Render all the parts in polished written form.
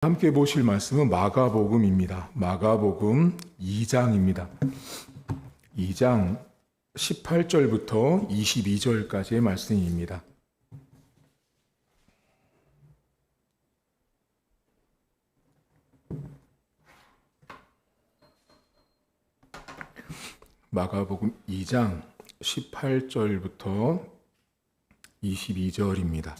함께 보실 말씀은 마가복음입니다. 마가복음 2장입니다. 2장 18절부터 22절까지의 말씀입니다. 마가복음 2장 18절부터 22절입니다.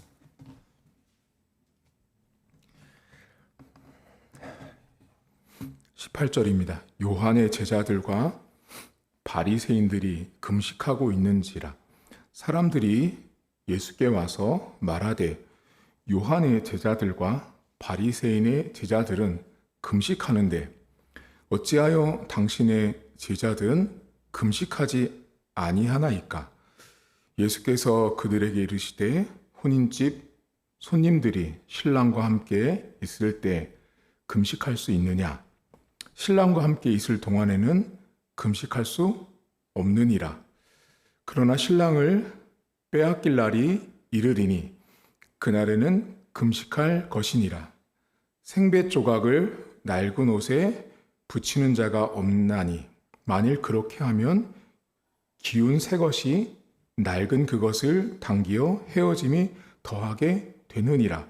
18절입니다. 요한의 제자들과 바리새인들이 금식하고 있는지라 사람들이 예수께 와서 말하되 요한의 제자들과 바리새인의 제자들은 금식하는데 어찌하여 당신의 제자들은 금식하지 아니하나이까? 예수께서 그들에게 이르시되 혼인집 손님들이 신랑과 함께 있을 때 금식할 수 있느냐? 신랑과 함께 있을 동안에는 금식할 수 없느니라. 그러나 신랑을 빼앗길 날이 이르리니 그날에는 금식할 것이니라. 생배 조각을 낡은 옷에 붙이는 자가 없나니 만일 그렇게 하면 기운 새 것이 낡은 그것을 당기어 헤어짐이 더하게 되느니라.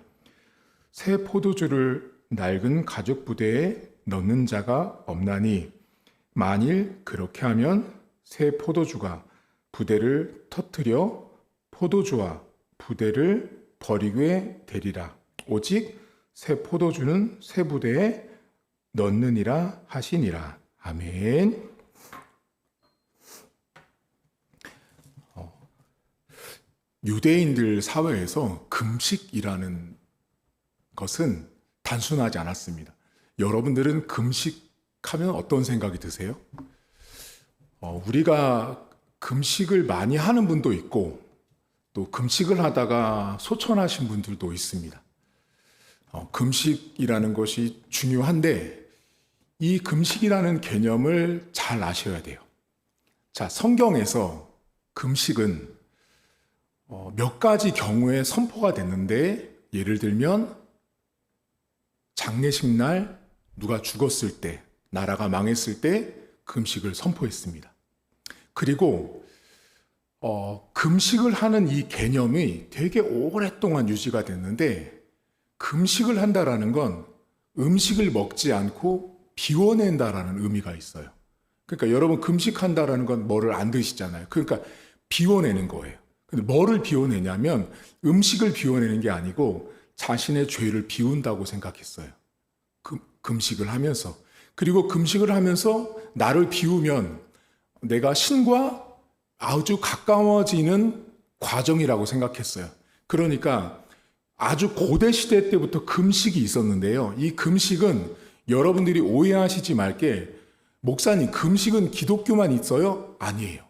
새 포도주를 낡은 가죽 부대에 넣는 자가 없나니 만일 그렇게 하면 새 포도주가 부대를 터뜨려 포도주와 부대를 버리게 되리라. 오직 새 포도주는 새 부대에 넣느니라 하시니라. 아멘. 유대인들 사회에서 금식이라는 것은 단순하지 않았습니다. 여러분들은 금식하면 어떤 생각이 드세요? 우리가 금식을 많이 하는 분도 있고 또 금식을 하다가 소천하신 분들도 있습니다. 금식이라는 것이 중요한데 이 금식이라는 개념을 잘 아셔야 돼요. 자, 성경에서 금식은 몇 가지 경우에 선포가 됐는데 예를 들면 장례식 날 누가 죽었을 때, 나라가 망했을 때 금식을 선포했습니다. 그리고 금식을 하는 이 개념이 되게 오랫동안 유지가 됐는데 금식을 한다라는 건 음식을 먹지 않고 비워낸다라는 의미가 있어요. 그러니까 여러분 금식한다라는 건 뭐를 안 드시잖아요. 그러니까 비워내는 거예요. 근데 뭐를 비워내냐면 음식을 비워내는 게 아니고 자신의 죄를 비운다고 생각했어요. 금식을 하면서. 그리고 금식을 하면서 나를 비우면 내가 신과 아주 가까워지는 과정이라고 생각했어요. 그러니까 아주 고대 시대 때부터 금식이 있었는데요. 이 금식은 여러분들이 오해하시지 말게 목사님 금식은 기독교만 있어요? 아니에요.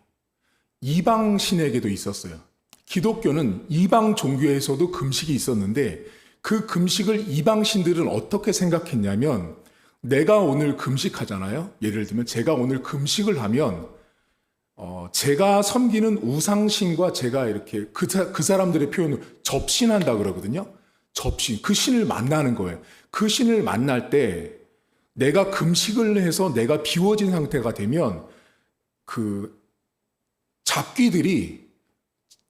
이방 신에게도 있었어요. 기독교는 이방 종교에서도 금식이 있었는데 그 금식을 이방 신들은 어떻게 생각했냐면 내가 오늘 금식하잖아요. 예를 들면 제가 오늘 금식을 하면 제가 섬기는 우상신과 제가 이렇게 그 사람들의 표현을 접신한다 그러거든요. 접신, 그 신을 만나는 거예요. 그 신을 만날 때 내가 금식을 해서 내가 비워진 상태가 되면 그 잡귀들이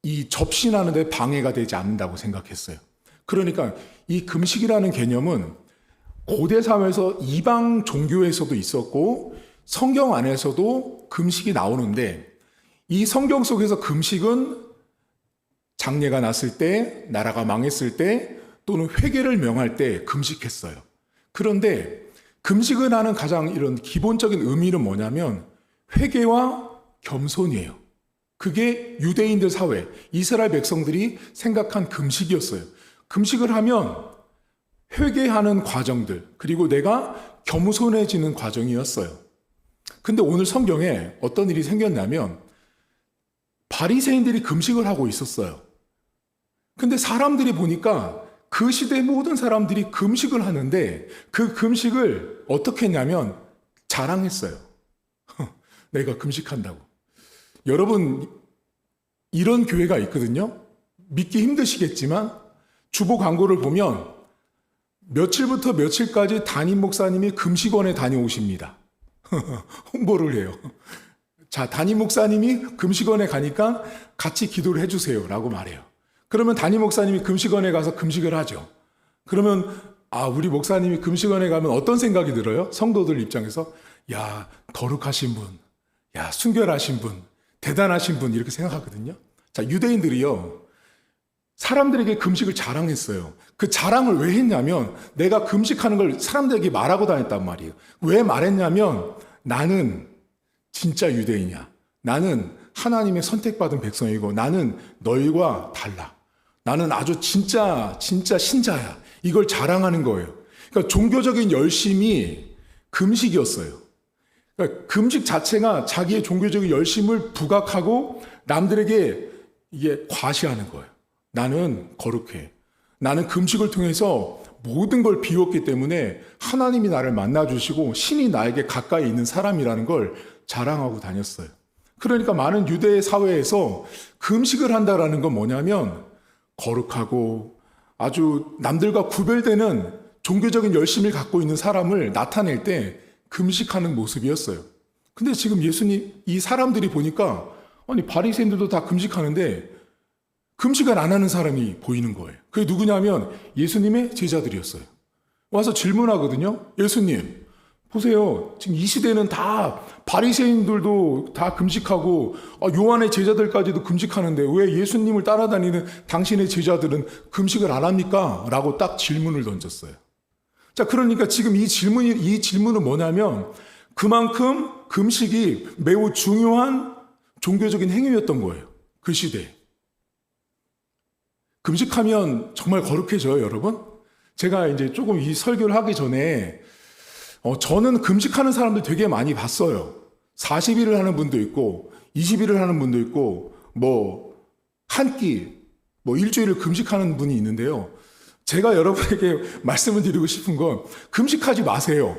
이 접신하는 데 방해가 되지 않는다고 생각했어요. 그러니까 이 금식이라는 개념은 고대 사회에서 이방 종교에서도 있었고 성경 안에서도 금식이 나오는데 이 성경 속에서 금식은 장례가 났을 때, 나라가 망했을 때 또는 회개를 명할 때 금식했어요. 그런데 금식을 하는 가장 이런 기본적인 의미는 뭐냐면 회개와 겸손이에요. 그게 유대인들 사회, 이스라엘 백성들이 생각한 금식이었어요. 금식을 하면 회개하는 과정들, 그리고 내가 겸손해지는 과정이었어요. 근데 오늘 성경에 어떤 일이 생겼냐면 바리새인들이 금식을 하고 있었어요. 근데 사람들이 보니까 그 시대 모든 사람들이 금식을 하는데 그 금식을 어떻게 했냐면 자랑했어요. 내가 금식한다고. 여러분, 이런 교회가 있거든요. 믿기 힘드시겠지만 주보 광고를 보면 며칠부터 며칠까지 담임 목사님이 금식원에 다녀오십니다. 홍보를 해요. 자, 담임 목사님이 금식원에 가니까 같이 기도를 해주세요 라고 말해요. 그러면 담임 목사님이 금식원에 가서 금식을 하죠. 그러면 우리 목사님이 금식원에 가면 어떤 생각이 들어요? 성도들 입장에서 야, 거룩하신 분, 야, 순결하신 분, 대단하신 분 이렇게 생각하거든요. 자, 유대인들이요, 사람들에게 금식을 자랑했어요. 그 자랑을 왜 했냐면 내가 금식하는 걸 사람들에게 말하고 다녔단 말이에요. 왜 말했냐면 나는 진짜 유대인이야. 나는 하나님의 선택받은 백성이고 나는 너희와 달라. 나는 아주 진짜 신자야. 이걸 자랑하는 거예요. 그러니까 종교적인 열심이 금식이었어요. 그러니까 금식 자체가 자기의 종교적인 열심을 부각하고 남들에게 이게 과시하는 거예요. 나는 거룩해. 나는 금식을 통해서 모든 걸 비웠기 때문에 하나님이 나를 만나주시고 신이 나에게 가까이 있는 사람이라는 걸 자랑하고 다녔어요. 그러니까 많은 유대 사회에서 금식을 한다라는 건 뭐냐면 거룩하고 아주 남들과 구별되는 종교적인 열심을 갖고 있는 사람을 나타낼 때 금식하는 모습이었어요. 근데 지금 예수님, 이 사람들이 보니까 아니 바리새인들도 다 금식하는데 금식을 안 하는 사람이 보이는 거예요. 그게 누구냐면 예수님의 제자들이었어요. 와서 질문하거든요. 예수님, 보세요. 지금 이 시대는 다 바리새인들도 다 금식하고 요한의 제자들까지도 금식하는데 왜 예수님을 따라다니는 당신의 제자들은 금식을 안 합니까? 라고 딱 질문을 던졌어요. 자, 그러니까 지금 이 질문은 뭐냐면 그만큼 금식이 매우 중요한 종교적인 행위였던 거예요. 그 시대에. 금식하면 정말 거룩해져요, 여러분? 제가 이제 조금 이 설교를 하기 전에 저는 금식하는 사람들 되게 많이 봤어요. 40일을 하는 분도 있고 20일을 하는 분도 있고 한 끼, 일주일을 금식하는 분이 있는데요. 제가 여러분에게 말씀을 드리고 싶은 건 금식하지 마세요.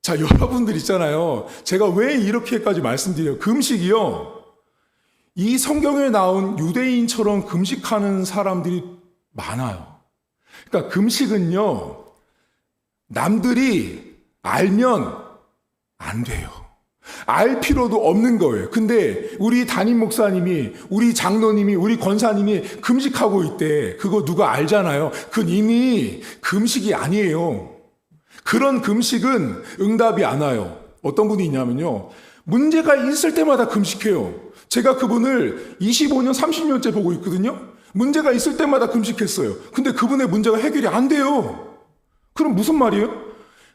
자, 여러분들 있잖아요. 제가 왜 이렇게까지 말씀드려요? 금식이요. 이 성경에 나온 유대인처럼 금식하는 사람들이 많아요. 그러니까 금식은요, 남들이 알면 안 돼요. 알 필요도 없는 거예요. 근데 우리 담임 목사님이, 우리 장로님이, 우리 권사님이 금식하고 있대. 그거 누가 알잖아요. 그건 이미 금식이 아니에요. 그런 금식은 응답이 안 와요. 어떤 분이 있냐면요, 문제가 있을 때마다 금식해요. 제가 그분을 25년, 30년째 보고 있거든요. 문제가 있을 때마다 금식했어요. 근데 그분의 문제가 해결이 안 돼요. 그럼 무슨 말이에요?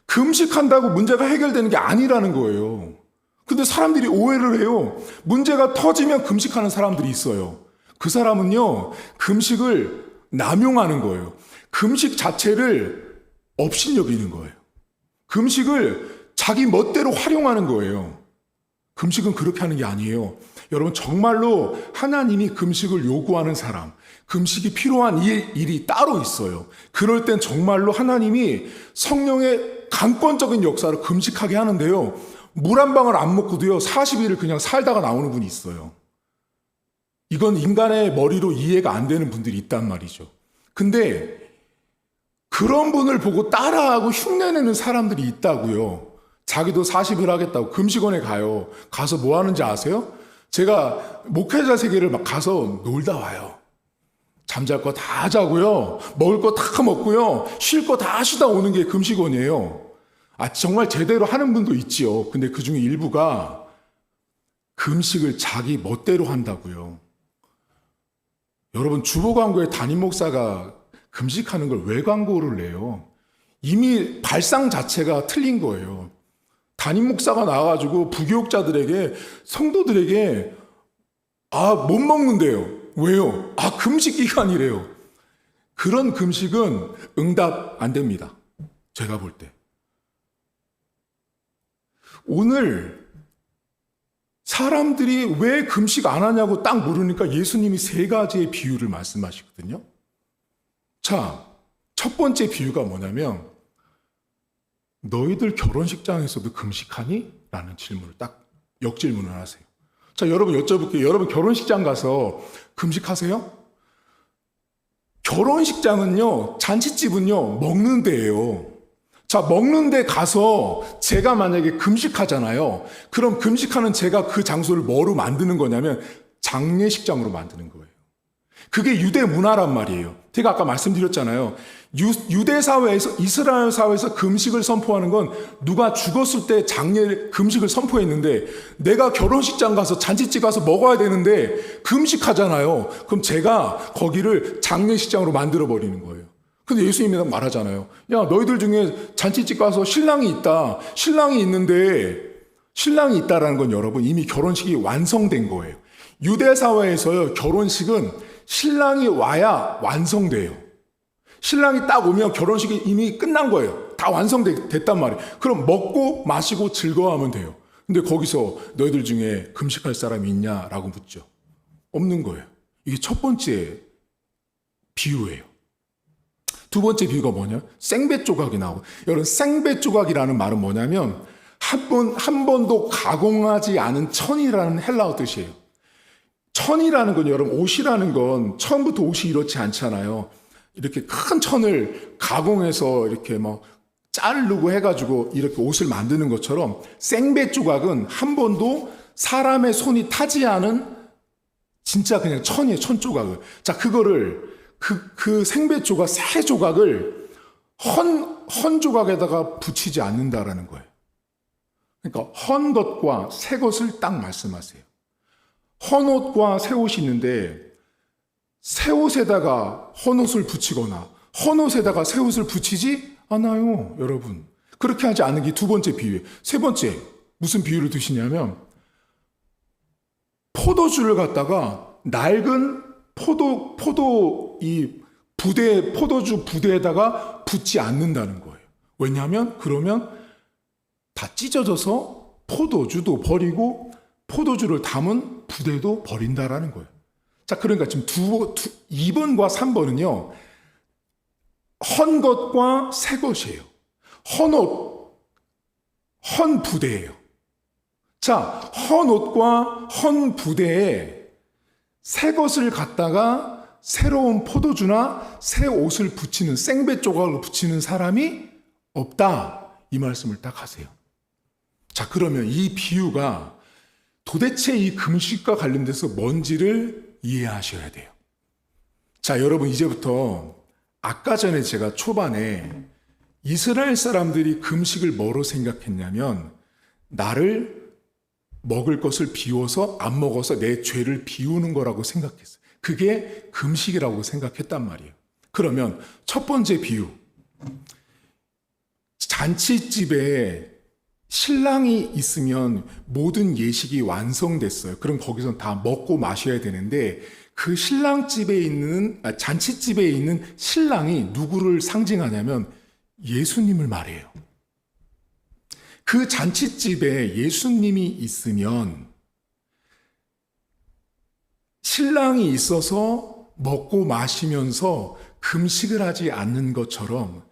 금식한다고 문제가 해결되는 게 아니라는 거예요. 근데 사람들이 오해를 해요. 문제가 터지면 금식하는 사람들이 있어요. 그 사람은요, 금식을 남용하는 거예요. 금식 자체를 업신여기는 거예요. 금식을 자기 멋대로 활용하는 거예요. 금식은 그렇게 하는 게 아니에요. 여러분, 정말로 하나님이 금식을 요구하는 사람, 금식이 필요한 일이 따로 있어요. 그럴 땐 정말로 하나님이 성령의 강권적인 역사로 금식하게 하는데요. 물 한 방울 안 먹고도요, 40일을 그냥 살다가 나오는 분이 있어요. 이건 인간의 머리로 이해가 안 되는 분들이 있단 말이죠. 근데 그런 분을 보고 따라하고 흉내내는 사람들이 있다고요. 자기도 40일 하겠다고 금식원에 가요. 가서 뭐 하는지 아세요? 제가 목회자 세계를 막 가서 놀다 와요. 잠잘 거 다 자고요. 먹을 거 다 먹고요. 쉴 거 다 쉬다 오는 게 금식원이에요. 정말 제대로 하는 분도 있지요. 근데 그 중에 일부가 금식을 자기 멋대로 한다고요. 여러분, 주보광고에 담임 목사가 금식하는 걸 왜 광고를 내요? 이미 발상 자체가 틀린 거예요. 담임 목사가 나와가지고 부교육자들에게, 성도들에게 못 먹는데요. 왜요? 금식 기간이래요. 그런 금식은 응답 안 됩니다. 제가 볼 때. 오늘 사람들이 왜 금식 안 하냐고 딱 물으니까 예수님이 3가지의 비유를 말씀하시거든요. 자, 첫 번째 비유가 뭐냐면 너희들 결혼식장에서도 금식하니? 라는 질문을 딱 역질문을 하세요. 자, 여러분 여쭤볼게요. 여러분 결혼식장 가서 금식하세요? 결혼식장은요, 잔치집은요, 먹는 데예요. 자, 먹는 데 가서 제가 만약에 금식하잖아요. 그럼 금식하는 제가 그 장소를 뭐로 만드는 거냐면 장례식장으로 만드는 거예요. 그게 유대 문화란 말이에요. 제가 아까 말씀드렸잖아요. 유대 사회에서, 이스라엘 사회에서 금식을 선포하는 건 누가 죽었을 때 금식을 선포했는데 내가 결혼식장 가서 잔치집 가서 먹어야 되는데 금식하잖아요. 그럼 제가 거기를 장례식장으로 만들어 버리는 거예요. 근데 예수님이 말하잖아요. 야, 너희들 중에 잔치집 가서 신랑이 있다. 신랑이 있다라는 건 여러분 이미 결혼식이 완성된 거예요. 유대 사회에서요, 결혼식은 신랑이 와야 완성돼요. 신랑이 딱 오면 결혼식이 이미 끝난 거예요. 다 완성됐단 말이에요. 그럼 먹고 마시고 즐거워하면 돼요. 근데 거기서 너희들 중에 금식할 사람이 있냐라고 묻죠. 없는 거예요. 이게 첫 번째 비유예요. 두 번째 비유가 뭐냐? 생배 조각이 나오고. 여러분, 생배 조각이라는 말은 뭐냐면 한 번도 가공하지 않은 천이라는 헬라어 뜻이에요. 천이라는 건 여러분, 옷이라는 건 처음부터 옷이 이렇지 않잖아요. 이렇게 큰 천을 가공해서 이렇게 뭐 자르고 해가지고 이렇게 옷을 만드는 것처럼 생배 조각은 한 번도 사람의 손이 타지 않은 진짜 그냥 천이에요. 천 조각을. 자, 그거를 그 생배 조각, 새 조각을 헌 조각에다가 붙이지 않는다라는 거예요. 그러니까 헌 것과 새 것을 딱 말씀하세요. 헌 옷과 새 옷이 있는데 새 옷에다가 헌 옷을 붙이거나 헌 옷에다가 새 옷을 붙이지 않아요, 여러분. 그렇게 하지 않은 게 두 번째 비유예요. 세 번째, 무슨 비유를 드시냐면 포도주를 갖다가 낡은 포도주 부대에다가 붓지 않는다는 거예요. 왜냐하면 그러면 다 찢어져서 포도주도 버리고 포도주를 담은 부대도 버린다라는 거예요. 자, 그러니까 지금 2번과 3번은요, 헌 것과 새 것이에요. 헌 옷, 헌 부대예요. 자, 헌 옷과 헌 부대에 새 것을 갖다가 새로운 포도주나 새 옷을 붙이는, 생배 조각을 붙이는 사람이 없다. 이 말씀을 딱 하세요. 자, 그러면 이 비유가 도대체 이 금식과 관련돼서 뭔지를 이해하셔야 돼요. 자, 여러분, 이제부터 아까 전에 제가 초반에 이스라엘 사람들이 금식을 뭐로 생각했냐면 나를 먹을 것을 비워서 안 먹어서 내 죄를 비우는 거라고 생각했어요. 그게 금식이라고 생각했단 말이에요. 그러면 첫 번째 비유, 잔치집에 신랑이 있으면 모든 예식이 완성됐어요. 그럼 거기서 다 먹고 마셔야 되는데 그 잔치집에 있는 신랑이 누구를 상징하냐면 예수님을 말해요. 그 잔치집에 예수님이 있으면 신랑이 있어서 먹고 마시면서 금식을 하지 않는 것처럼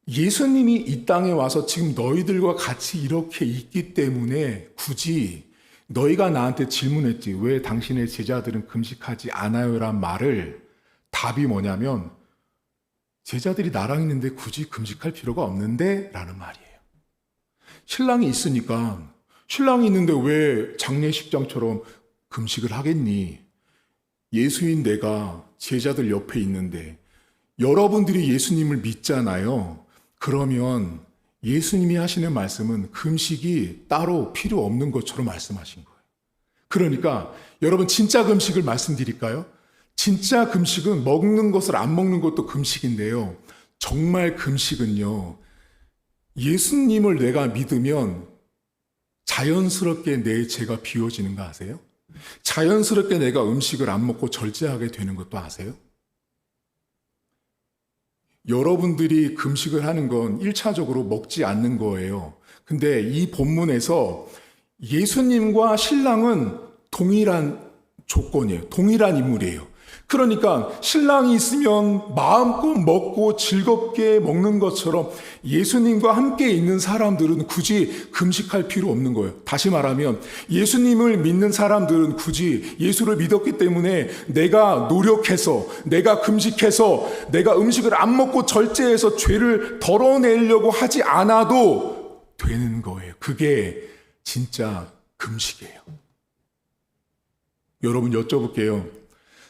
예수님이 이 땅에 와서 지금 너희들과 같이 이렇게 있기 때문에 굳이 너희가 나한테 질문했지, 왜 당신의 제자들은 금식하지 않아요? 란 말을 답이 뭐냐면 제자들이 나랑 있는데 굳이 금식할 필요가 없는데 라는 말이에요. 신랑이 있으니까 신랑이 있는데 왜 장례식장처럼 금식을 하겠니? 예수인 내가 제자들 옆에 있는데 여러분들이 예수님을 믿잖아요. 그러면 예수님이 하시는 말씀은 금식이 따로 필요 없는 것처럼 말씀하신 거예요. 그러니까 여러분 진짜 금식을 말씀드릴까요? 진짜 금식은 먹는 것을 안 먹는 것도 금식인데요. 정말 금식은요. 예수님을 내가 믿으면 자연스럽게 내 죄가 비워지는 거 아세요? 자연스럽게 내가 음식을 안 먹고 절제하게 되는 것도 아세요? 여러분들이 금식을 하는 건 1차적으로 먹지 않는 거예요. 근데 이 본문에서 예수님과 신랑은 동일한 조건이에요. 동일한 인물이에요. 그러니까 신랑이 있으면 마음껏 먹고 즐겁게 먹는 것처럼 예수님과 함께 있는 사람들은 굳이 금식할 필요 없는 거예요. 다시 말하면 예수님을 믿는 사람들은 굳이 예수를 믿었기 때문에 내가 노력해서, 내가 금식해서, 내가 음식을 안 먹고 절제해서 죄를 덜어내려고 하지 않아도 되는 거예요. 그게 진짜 금식이에요. 여러분 여쭤볼게요.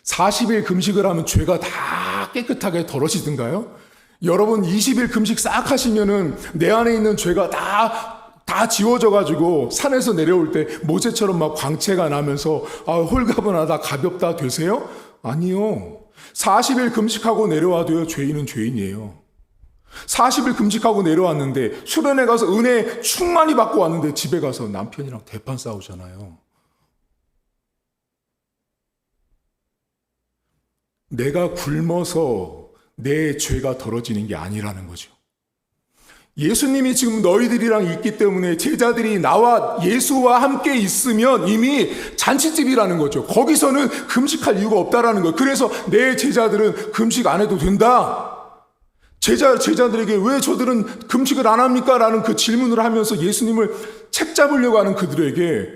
40일 금식을 하면 죄가 다 깨끗하게 덜어지던가요? 여러분 20일 금식 싹 하시면은 내 안에 있는 죄가 다 지워져가지고 산에서 내려올 때 모세처럼 막 광채가 나면서 홀가분하다 가볍다 되세요? 아니요. 40일 금식하고 내려와도요 죄인은 죄인이에요. 40일 금식하고 내려왔는데 수련회 가서 은혜 충만히 받고 왔는데 집에 가서 남편이랑 대판 싸우잖아요. 내가 굶어서 내 죄가 덜어지는 게 아니라는 거죠. 예수님이 지금 너희들이랑 있기 때문에 제자들이 나와 예수와 함께 있으면 이미 잔치집이라는 거죠. 거기서는 금식할 이유가 없다라는 거예요. 그래서 내 제자들은 금식 안 해도 된다. 제자들에게 왜 저들은 금식을 안 합니까? 라는 그 질문을 하면서 예수님을 책잡으려고 하는 그들에게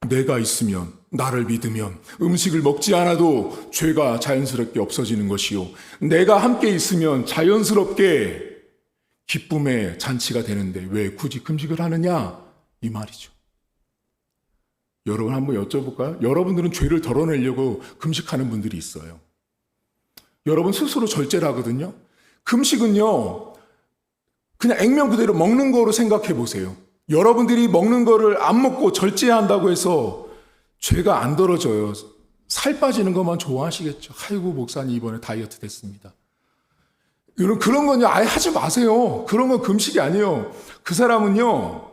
내가 있으면, 나를 믿으면 음식을 먹지 않아도 죄가 자연스럽게 없어지는 것이요. 내가 함께 있으면 자연스럽게 기쁨의 잔치가 되는데 왜 굳이 금식을 하느냐? 이 말이죠. 여러분 한번 여쭤볼까요? 여러분들은 죄를 덜어내려고 금식하는 분들이 있어요. 여러분 스스로 절제를 하거든요. 금식은요, 그냥 액면 그대로 먹는 거로 생각해 보세요. 여러분들이 먹는 거를 안 먹고 절제한다고 해서 죄가 안 덜어져요. 살 빠지는 것만 좋아하시겠죠. 아이고 목사님 이번에 다이어트 됐습니다. 여러분 그런 건요 아예 하지 마세요. 그런 건 금식이 아니에요. 그 사람은요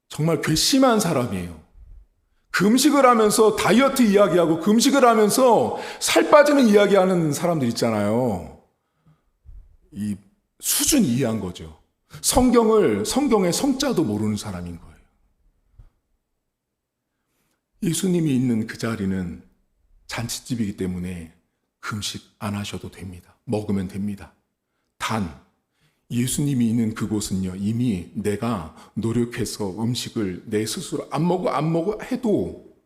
정말 괘씸한 사람이에요. 금식을 하면서 다이어트 이야기하고 금식을 하면서 살 빠지는 이야기하는 사람들 있잖아요. 이 수준 이해한 거죠. 성경의 성자도 모르는 사람인 거예요. 예수님이 있는 그 자리는 잔치집이기 때문에 금식 안 하셔도 됩니다. 먹으면 됩니다. 단 예수님이 있는 그곳은요 이미 내가 노력해서 음식을 내 스스로 안 먹어 해도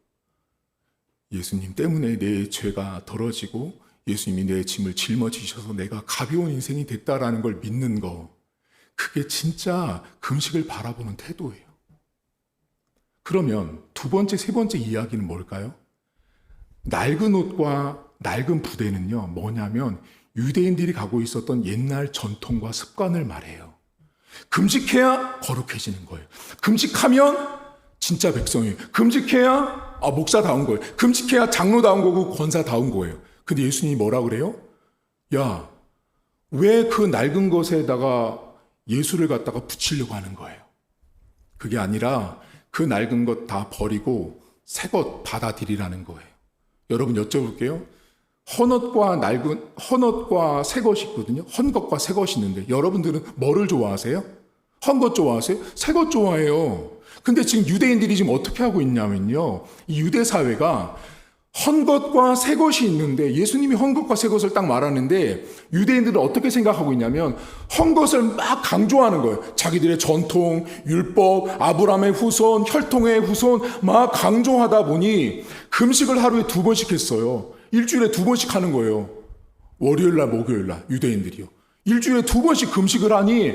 예수님 때문에 내 죄가 덜어지고 예수님이 내 짐을 짊어지셔서 내가 가벼운 인생이 됐다라는 걸 믿는 거, 그게 진짜 금식을 바라보는 태도예요. 그러면 두 번째, 세 번째 이야기는 뭘까요? 낡은 옷과 낡은 부대는요 뭐냐면 유대인들이 가고 있었던 옛날 전통과 습관을 말해요. 금식해야 거룩해지는 거예요. 금식하면 진짜 백성이에요. 금식해야 목사다운 거예요. 금식해야 장로다운 거고 권사다운 거예요. 근데 예수님이 뭐라 그래요? 야, 왜 그 낡은 것에다가 예수를 갖다가 붙이려고 하는 거예요? 그게 아니라 그 낡은 것 다 버리고 새 것 받아들이라는 거예요. 여러분 여쭤볼게요. 헌옷과 새 것이 있거든요. 헌것과 새 것이 있는데 여러분들은 뭐를 좋아하세요? 헌것 좋아하세요? 새 것 좋아해요. 근데 지금 유대인들이 지금 어떻게 하고 있냐면요. 이 유대 사회가 헌것과 새 것이 있는데 예수님이 헌것과 새 것을 딱 말하는데 유대인들은 어떻게 생각하고 있냐면 헌것을 막 강조하는 거예요. 자기들의 전통, 율법, 아브라함의 후손, 혈통의 후손 막 강조하다 보니 금식을 하루에 2번씩 했어요. 일주일에 2번씩 하는 거예요. 월요일날, 목요일날 유대인들이요. 일주일에 2번씩 금식을 하니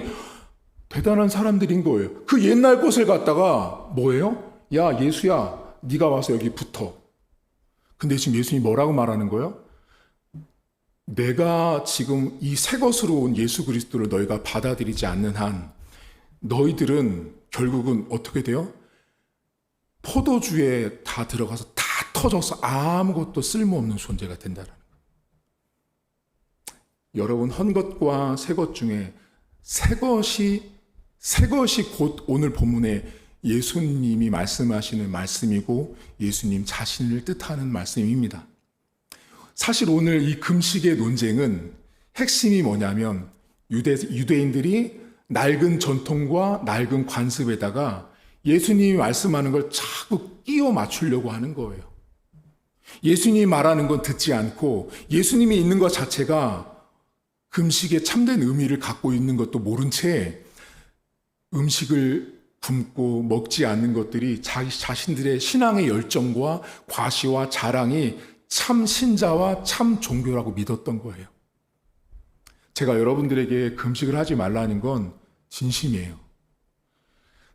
대단한 사람들인 거예요. 그 옛날 것을 갖다가 뭐예요? 야 예수야 네가 와서 여기 붙어. 근데 지금 예수님이 뭐라고 말하는 거예요? 내가 지금 이 새 것으로 온 예수 그리스도를 너희가 받아들이지 않는 한 너희들은 결국은 어떻게 돼요? 포도주에 다 들어가서 다 터져서 아무것도 쓸모없는 존재가 된다는 거예요. 여러분 헌것과 새 것 중에 새 것이 곧 오늘 본문에 예수님이 말씀하시는 말씀이고 예수님 자신을 뜻하는 말씀입니다. 사실 오늘 이 금식의 논쟁은 핵심이 뭐냐면 유대인들이 낡은 전통과 낡은 관습에다가 예수님이 말씀하는 걸 자꾸 끼워 맞추려고 하는 거예요. 예수님이 말하는 건 듣지 않고 예수님이 있는 것 자체가 금식의 참된 의미를 갖고 있는 것도 모른 채 음식을 굶고 먹지 않는 것들이 자신들의 신앙의 열정과 과시와 자랑이 참 신자와 참 종교라고 믿었던 거예요. 제가 여러분들에게 금식을 하지 말라는 건 진심이에요.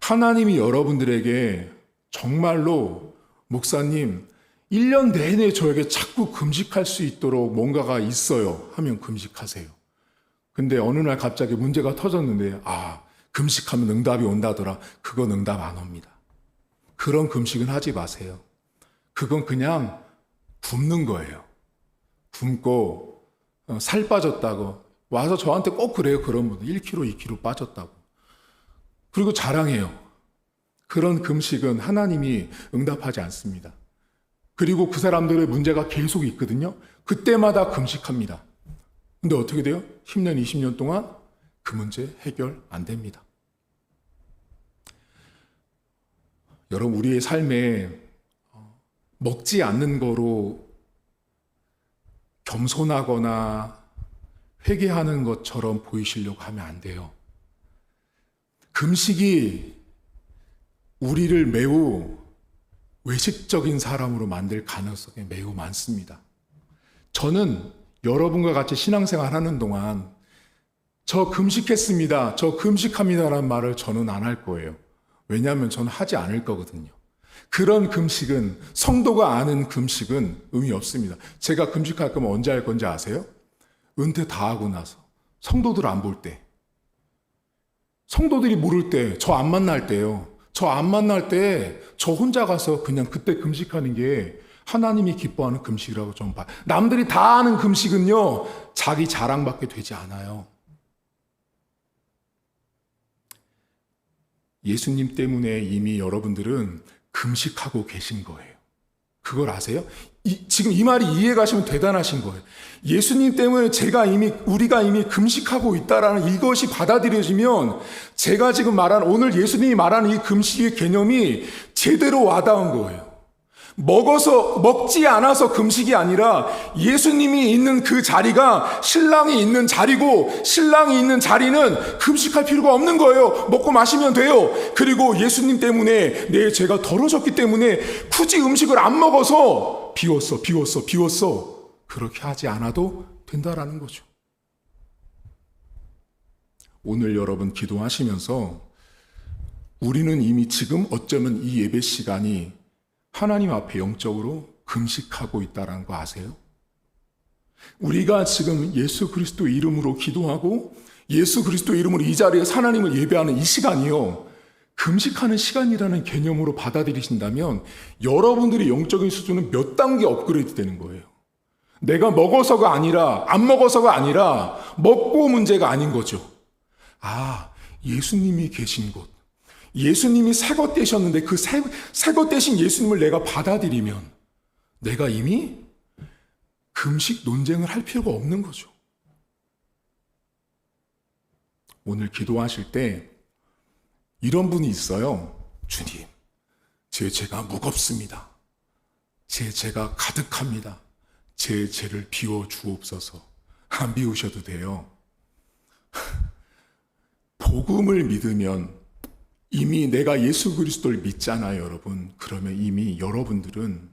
하나님이 여러분들에게 정말로 목사님 1년 내내 저에게 자꾸 금식할 수 있도록 뭔가가 있어요 하면 금식하세요. 근데 어느 날 갑자기 문제가 터졌는데 금식하면 응답이 온다더라. 그건 응답 안 옵니다. 그런 금식은 하지 마세요. 그건 그냥 굶는 거예요. 굶고 살 빠졌다고 와서 저한테 꼭 그래요. 그런 분들 1kg, 2kg 빠졌다고. 그리고 자랑해요. 그런 금식은 하나님이 응답하지 않습니다. 그리고 그 사람들의 문제가 계속 있거든요. 그때마다 금식합니다. 근데 어떻게 돼요? 10년, 20년 동안 그 문제 해결 안 됩니다. 여러분, 우리의 삶에 먹지 않는 거로 겸손하거나 회개하는 것처럼 보이시려고 하면 안 돼요. 금식이 우리를 매우 외식적인 사람으로 만들 가능성이 매우 많습니다. 저는 여러분과 같이 신앙생활 하는 동안 저 금식했습니다, 저 금식합니다라는 말을 저는 안 할 거예요. 왜냐하면 저는 하지 않을 거거든요. 그런 금식은, 성도가 아는 금식은 의미 없습니다. 제가 금식할 거면 언제 할 건지 아세요? 은퇴 다 하고 나서, 성도들 안 볼 때, 성도들이 모를 때, 저 안 만날 때요. 저 안 만날 때 저 혼자 가서 그냥 그때 금식하는 게 하나님이 기뻐하는 금식이라고 좀 봐요. 남들이 다 아는 금식은요, 자기 자랑밖에 되지 않아요. 예수님 때문에 이미 여러분들은 금식하고 계신 거예요. 그걸 아세요? 지금 이 말이 이해 가시면 대단하신 거예요. 예수님 때문에 우리가 이미 금식하고 있다라는 이것이 받아들여지면 제가 지금 오늘 예수님이 말하는 이 금식의 개념이 제대로 와닿은 거예요. 먹지 않아서 금식이 아니라 예수님이 있는 그 자리가 신랑이 있는 자리고, 신랑이 있는 자리는 금식할 필요가 없는 거예요. 먹고 마시면 돼요. 그리고 예수님 때문에 내 죄가 덜어졌기 때문에 굳이 음식을 안 먹어서 비웠어. 그렇게 하지 않아도 된다라는 거죠. 오늘 여러분 기도하시면서 우리는 이미 지금 어쩌면 이 예배 시간이 하나님 앞에 영적으로 금식하고 있다는 거 아세요? 우리가 지금 예수 그리스도 이름으로 기도하고 예수 그리스도 이름으로 이 자리에서 하나님을 예배하는 이 시간이요, 금식하는 시간이라는 개념으로 받아들이신다면 여러분들의 영적인 수준은 몇 단계 업그레이드 되는 거예요. 내가 먹어서가 아니라, 안 먹어서가 아니라 먹고 문제가 아닌 거죠. 예수님이 계신 곳, 예수님이 새것 되셨는데 그 새것 되신 예수님을 내가 받아들이면 내가 이미 금식 논쟁을 할 필요가 없는 거죠. 오늘 기도하실 때 이런 분이 있어요. 주님, 제 죄가 무겁습니다. 제 죄가 가득합니다. 제 죄를 비워 주옵소서. 안 비우셔도 돼요. 복음을 믿으면 이미 내가 예수 그리스도를 믿잖아요, 여러분. 그러면 이미 여러분들은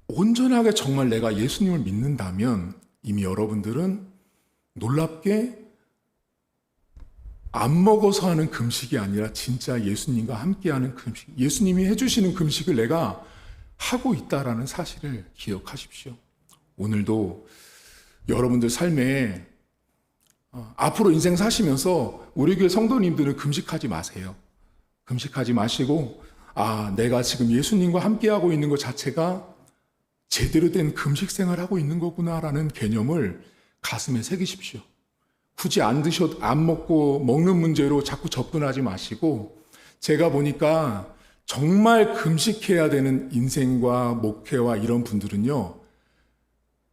온전하게 정말 내가 예수님을 믿는다면 이미 여러분들은 놀랍게 안 먹어서 하는 금식이 아니라 진짜 예수님과 함께하는 금식, 예수님이 해주시는 금식을 내가 하고 있다라는 사실을 기억하십시오. 오늘도 여러분들 삶에 앞으로 인생 사시면서 우리 교회 성도님들은 금식하지 마세요. 금식하지 마시고 내가 지금 예수님과 함께하고 있는 것 자체가 제대로 된 금식 생활하고 있는 거구나라는 개념을 가슴에 새기십시오. 굳이 안 먹고 먹는 문제로 자꾸 접근하지 마시고, 제가 보니까 정말 금식해야 되는 인생과 목회와 이런 분들은요,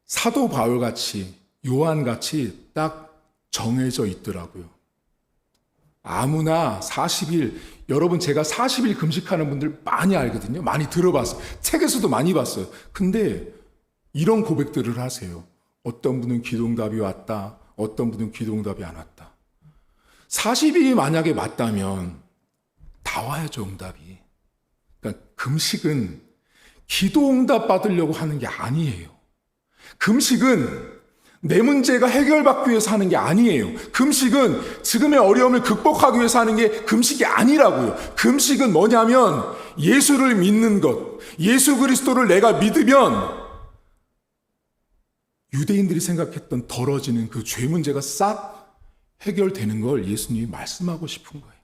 사도 바울같이, 요한같이 딱 정해져 있더라고요. 아무나 40일, 여러분 제가 40일 금식하는 분들 많이 알거든요. 많이 들어봤어요. 책에서도 많이 봤어요. 근데 이런 고백들을 하세요. 어떤 분은 기도응답이 왔다. 어떤 분은 기도응답이 안 왔다. 40일이 만약에 맞다면 다 와야죠, 응답이. 그러니까 금식은 기도응답 받으려고 하는 게 아니에요. 금식은 내 문제가 해결받기 위해서 하는 게 아니에요. 금식은 지금의 어려움을 극복하기 위해서 하는 게 금식이 아니라고요. 금식은 뭐냐면 예수를 믿는 것, 예수 그리스도를 내가 믿으면 유대인들이 생각했던 덜어지는 그 죄 문제가 싹 해결되는 걸 예수님이 말씀하고 싶은 거예요.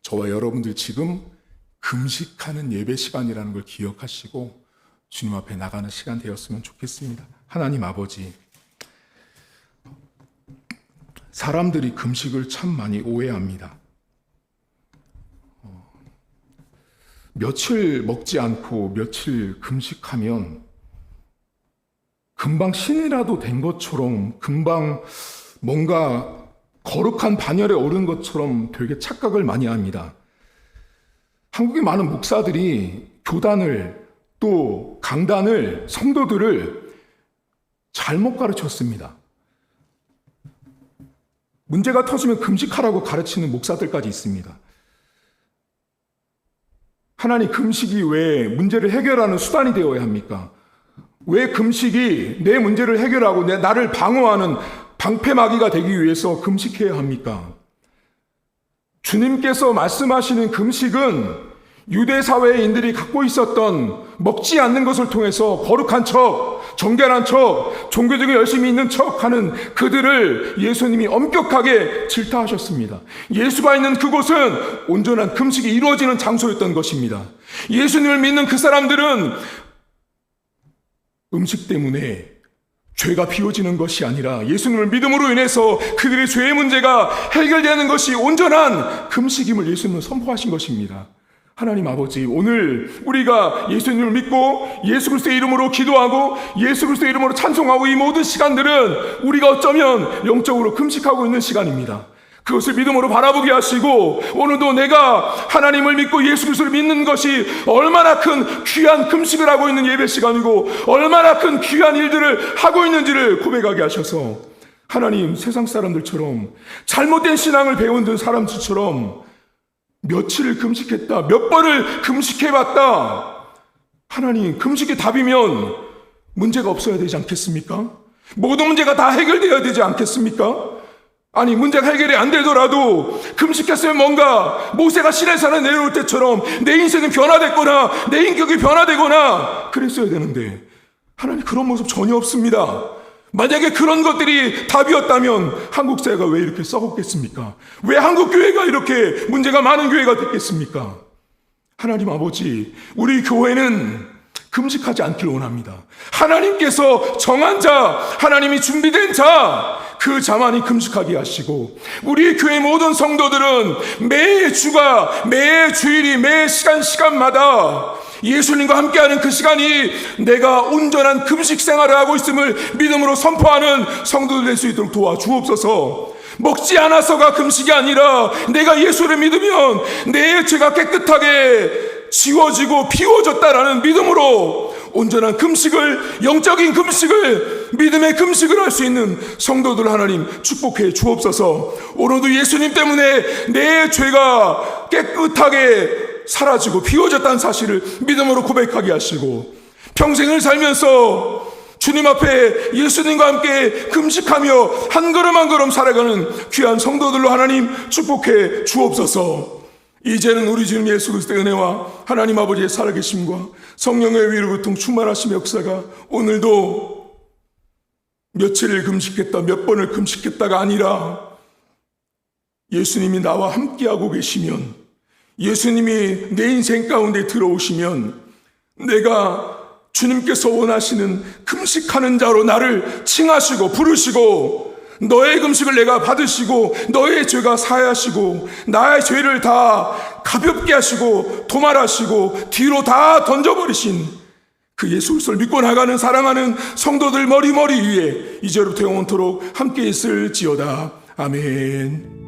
저와 여러분들 지금 금식하는 예배 시간이라는 걸 기억하시고 주님 앞에 나가는 시간 되었으면 좋겠습니다. 하나님 아버지, 사람들이 금식을 참 많이 오해합니다. 며칠 먹지 않고 며칠 금식하면 금방 신이라도 된 것처럼, 금방 뭔가 거룩한 반열에 오른 것처럼 되게 착각을 많이 합니다. 한국의 많은 목사들이 교단을 또 강단을, 성도들을 잘못 가르쳤습니다. 문제가 터지면 금식하라고 가르치는 목사들까지 있습니다. 하나님, 금식이 왜 문제를 해결하는 수단이 되어야 합니까? 왜 금식이 내 문제를 해결하고 나를 방어하는 방패막이가 되기 위해서 금식해야 합니까? 주님께서 말씀하시는 금식은 유대 사회인들이 갖고 있었던 먹지 않는 것을 통해서 거룩한 척, 정결한 척, 종교적인 열심히 있는 척 하는 그들을 예수님이 엄격하게 질타하셨습니다. 예수가 있는 그곳은 온전한 금식이 이루어지는 장소였던 것입니다. 예수님을 믿는 그 사람들은 음식 때문에 죄가 비워지는 것이 아니라 예수님을 믿음으로 인해서 그들의 죄의 문제가 해결되는 것이 온전한 금식임을 예수님은 선포하신 것입니다. 하나님 아버지, 오늘 우리가 예수님을 믿고 예수 그리스도의 이름으로 기도하고 예수 그리스도의 이름으로 찬송하고 이 모든 시간들은 우리가 어쩌면 영적으로 금식하고 있는 시간입니다. 그것을 믿음으로 바라보게 하시고 오늘도 내가 하나님을 믿고 예수 그리스도를 믿는 것이 얼마나 큰 귀한 금식을 하고 있는 예배 시간이고 얼마나 큰 귀한 일들을 하고 있는지를 고백하게 하셔서 하나님, 세상 사람들처럼 잘못된 신앙을 배운 사람들처럼 며칠을 금식했다, 몇 번을 금식해봤다. 하나님, 금식의 답이면 문제가 없어야 되지 않겠습니까? 모든 문제가 다 해결되어야 되지 않겠습니까? 아니, 문제가 해결이 안 되더라도 금식했으면 뭔가 모세가 시내산에 내려올 때처럼 내 인생은 변화됐거나 내 인격이 변화되거나 그랬어야 되는데 하나님, 그런 모습 전혀 없습니다. 만약에 그런 것들이 답이었다면 한국 사회가 왜 이렇게 썩었겠습니까? 왜 한국 교회가 이렇게 문제가 많은 교회가 됐겠습니까? 하나님 아버지, 우리 교회는 금식하지 않기를 원합니다. 하나님께서 정한 자, 하나님이 준비된 자, 그 자만이 금식하게 하시고 우리 교회 모든 성도들은 매 주가, 매 주일이, 매 시간마다 예수님과 함께하는 그 시간이 내가 온전한 금식 생활을 하고 있음을 믿음으로 선포하는 성도들 될 수 있도록 도와주옵소서. 먹지 않아서가 금식이 아니라 내가 예수를 믿으면 내 죄가 깨끗하게 지워지고 비워졌다라는 믿음으로 온전한 금식을, 영적인 금식을, 믿음의 금식을 할 수 있는 성도들 하나님 축복해 주옵소서. 오늘도 예수님 때문에 내 죄가 깨끗하게 사라지고 비워졌다는 사실을 믿음으로 고백하게 하시고 평생을 살면서 주님 앞에 예수님과 함께 금식하며 한 걸음 한 걸음 살아가는 귀한 성도들로 하나님 축복해 주옵소서. 이제는 우리 주님 예수 그리스도의 은혜와 하나님 아버지의 살아계심과 성령의 위로 고통 충만하심의 역사가 오늘도 며칠을 금식했다, 몇 번을 금식했다가 아니라 예수님이 나와 함께하고 계시면, 예수님이 내 인생 가운데 들어오시면 내가 주님께서 원하시는 금식하는 자로 나를 칭하시고 부르시고 너의 금식을 내가 받으시고 너의 죄가 사하시고 나의 죄를 다 가볍게 하시고 도말하시고 뒤로 다 던져버리신 그 예수 그리스도를 믿고 나가는 사랑하는 성도들 머리 위에 이제로부터 영원토록 함께 있을지어다. 아멘.